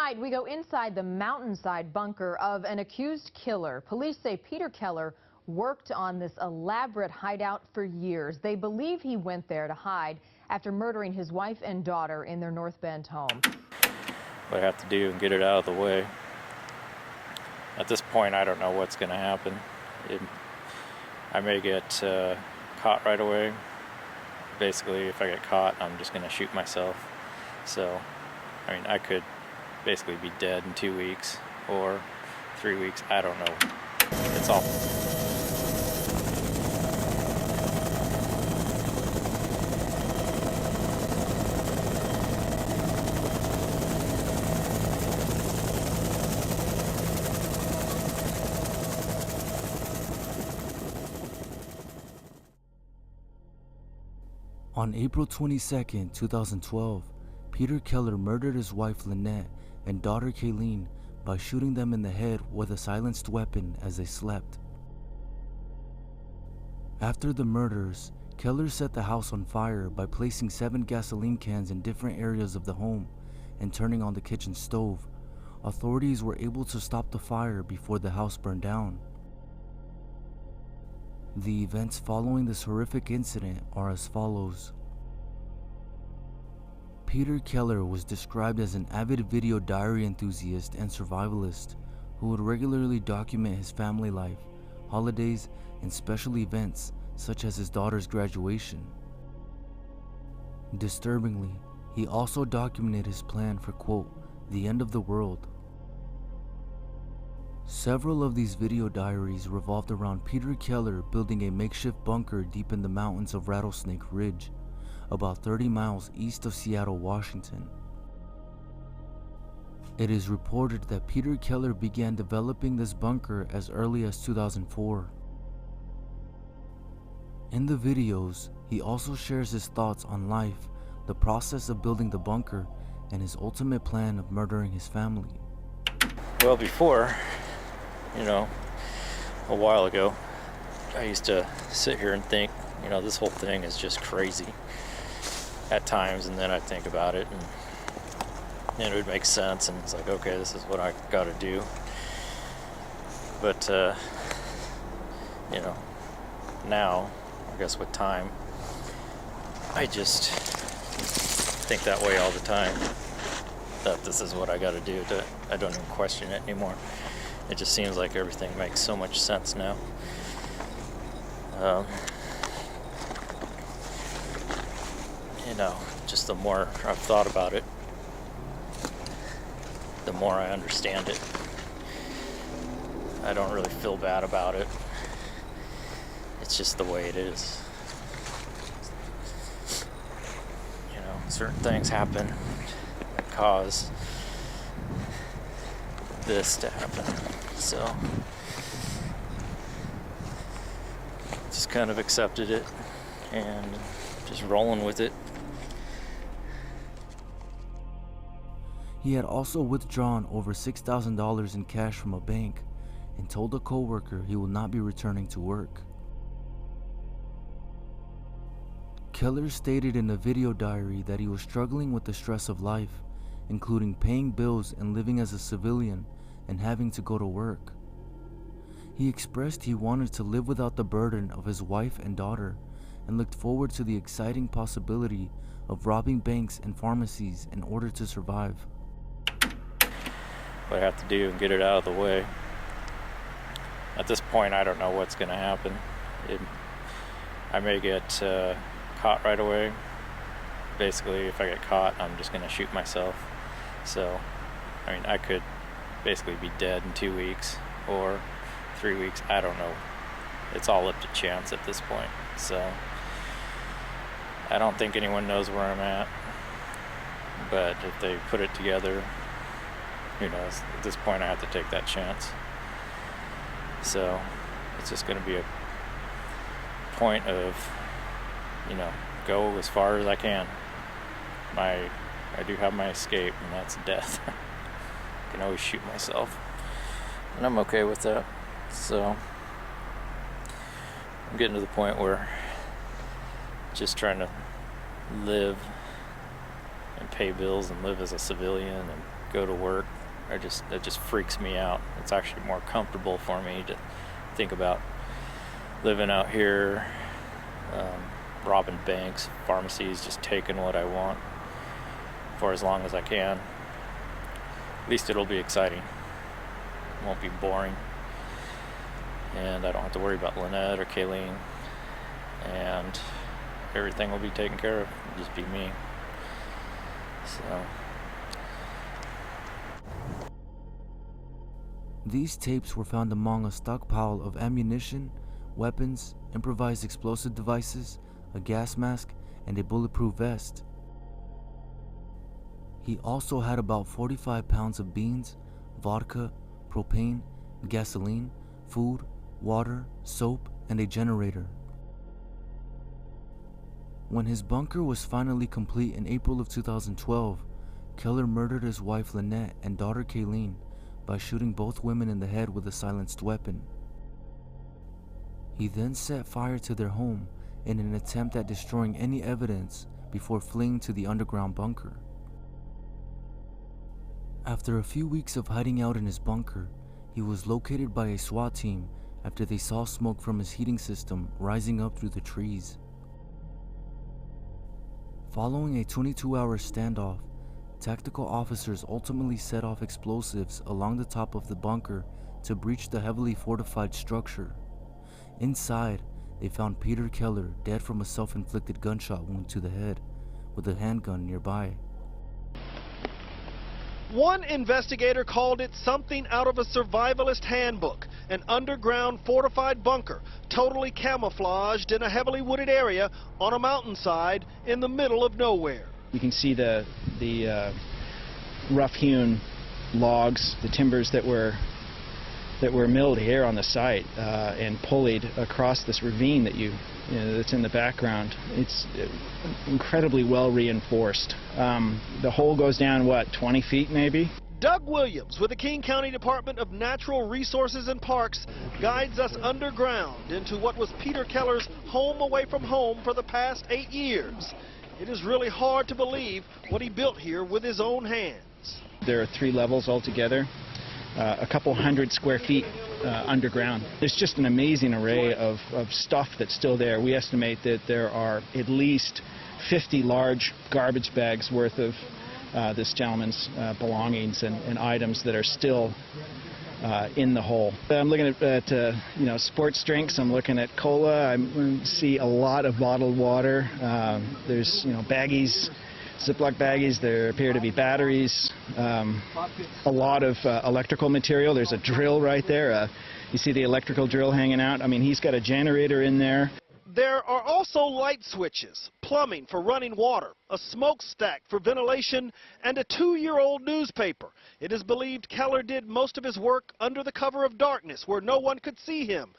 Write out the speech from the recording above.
Tonight, we go inside the mountainside bunker of an accused killer. Police say Peter Keller worked on this elaborate hideout for years. They believe he went there to hide after murdering his wife and daughter in their North Bend home. What I have to do and get it out of the way. At this point, I don't know what's going to happen. I may get caught right away. Basically, if I get caught, I'm just going to shoot myself. So, I mean, I could basically be dead in 2 weeks or 3 weeks. I don't know. It's all. On April 22, 2012, Peter Keller murdered his wife Lynette and daughter Kayleen by shooting them in the head with a silenced weapon as they slept. After the murders, Keller set the house on fire by placing 7 gasoline cans in different areas of the home and turning on the kitchen stove. Authorities were able to stop the fire before the house burned down. The events following this horrific incident are as follows. Peter Keller was described as an avid video diary enthusiast and survivalist who would regularly document his family life, holidays, and special events such as his daughter's graduation. Disturbingly, he also documented his plan for, quote, the end of the world. Several of these video diaries revolved around Peter Keller building a makeshift bunker deep in the mountains of Rattlesnake Ridge, about 30 miles east of Seattle, Washington. It is reported that Peter Keller began developing this bunker as early as 2004. In the videos, he also shares his thoughts on life, the process of building the bunker, and his ultimate plan of murdering his family. Well, before, a while ago, I used to sit here and think, this whole thing is just crazy at times, and then I'd think about it and it would make sense, and it's like, okay, this is what I gotta do. But now, I guess with time, I just think that way all the time, that this is what I gotta do. I don't even question it anymore. It just seems like everything makes so much sense now. Just the more I've thought about it, the more I understand it. I don't really feel bad about it. It's just the way it is. Certain things happen that cause this to happen. So, just kind of accepted it and just rolling with it. He had also withdrawn over $6,000 in cash from a bank and told a coworker he will not be returning to work. Keller stated in a video diary that he was struggling with the stress of life, including paying bills and living as a civilian and having to go to work. He expressed he wanted to live without the burden of his wife and daughter and looked forward to the exciting possibility of robbing banks and pharmacies in order to survive. What I have to do and get it out of the way. At this point, I don't know what's going to happen. I may get caught right away. Basically, if I get caught, I'm just going to shoot myself. So, I mean, I could basically be dead in 2 weeks or 3 weeks. I don't know. It's all up to chance at this point. So, I don't think anyone knows where I'm at. But if they put it together, who knows? At this point, I have to take that chance. So, it's just going to be a point of, go as far as I can. I do have my escape, and that's death. I can always shoot myself, and I'm okay with that. So, I'm getting to the point where just trying to live and pay bills and live as a civilian and go to work It just freaks me out. It's actually more comfortable for me to think about living out here, robbing banks, pharmacies, just taking what I want for as long as I can. At least it'll be exciting. It won't be boring. And I don't have to worry about Lynette or Kayleen. And everything will be taken care of. It'll just be me. So. These tapes were found among a stockpile of ammunition, weapons, improvised explosive devices, a gas mask, and a bulletproof vest. He also had about 45 pounds of beans, vodka, propane, gasoline, food, water, soap, and a generator. When his bunker was finally complete in April of 2012, Keller murdered his wife Lynette and daughter Kayleen by shooting both women in the head with a silenced weapon. He then set fire to their home in an attempt at destroying any evidence before fleeing to the underground bunker. After a few weeks of hiding out in his bunker, he was located by a SWAT team after they saw smoke from his heating system rising up through the trees. Following a 22-hour standoff, tactical officers ultimately set off explosives along the top of the bunker to breach the heavily fortified structure. Inside, they found Peter Keller dead from a self-inflicted gunshot wound to the head, with a handgun nearby. One investigator called it something out of a survivalist handbook, an underground fortified bunker, totally camouflaged in a heavily wooded area on a mountainside in the middle of nowhere. You can see the rough-hewn logs, the timbers that were milled here on the site and pulleyed across this ravine that's in the background. It's incredibly well reinforced. The hole goes down, what, 20 feet maybe? Doug Williams with the King County Department of Natural Resources and Parks guides us underground into what was Peter Keller's home away from home for the past 8 years. It is really hard to believe what he built here with his own hands. There are 3 levels altogether, a couple hundred square feet underground. There's just an amazing array of stuff that's still there. We estimate that there are at least 50 large garbage bags worth of this gentleman's belongings and items that are still in the hole. I'm looking at sports drinks. I'm looking at cola. I see a lot of bottled water. There's baggies, Ziploc baggies. There appear to be batteries. A lot of electrical material. There's a drill right there. You see the electrical drill hanging out. I mean, he's got a generator in there. There are also light switches, plumbing for running water, a smokestack for ventilation, and a 2-year-old newspaper. It is believed Keller did most of his work under the cover of darkness where no one could see him.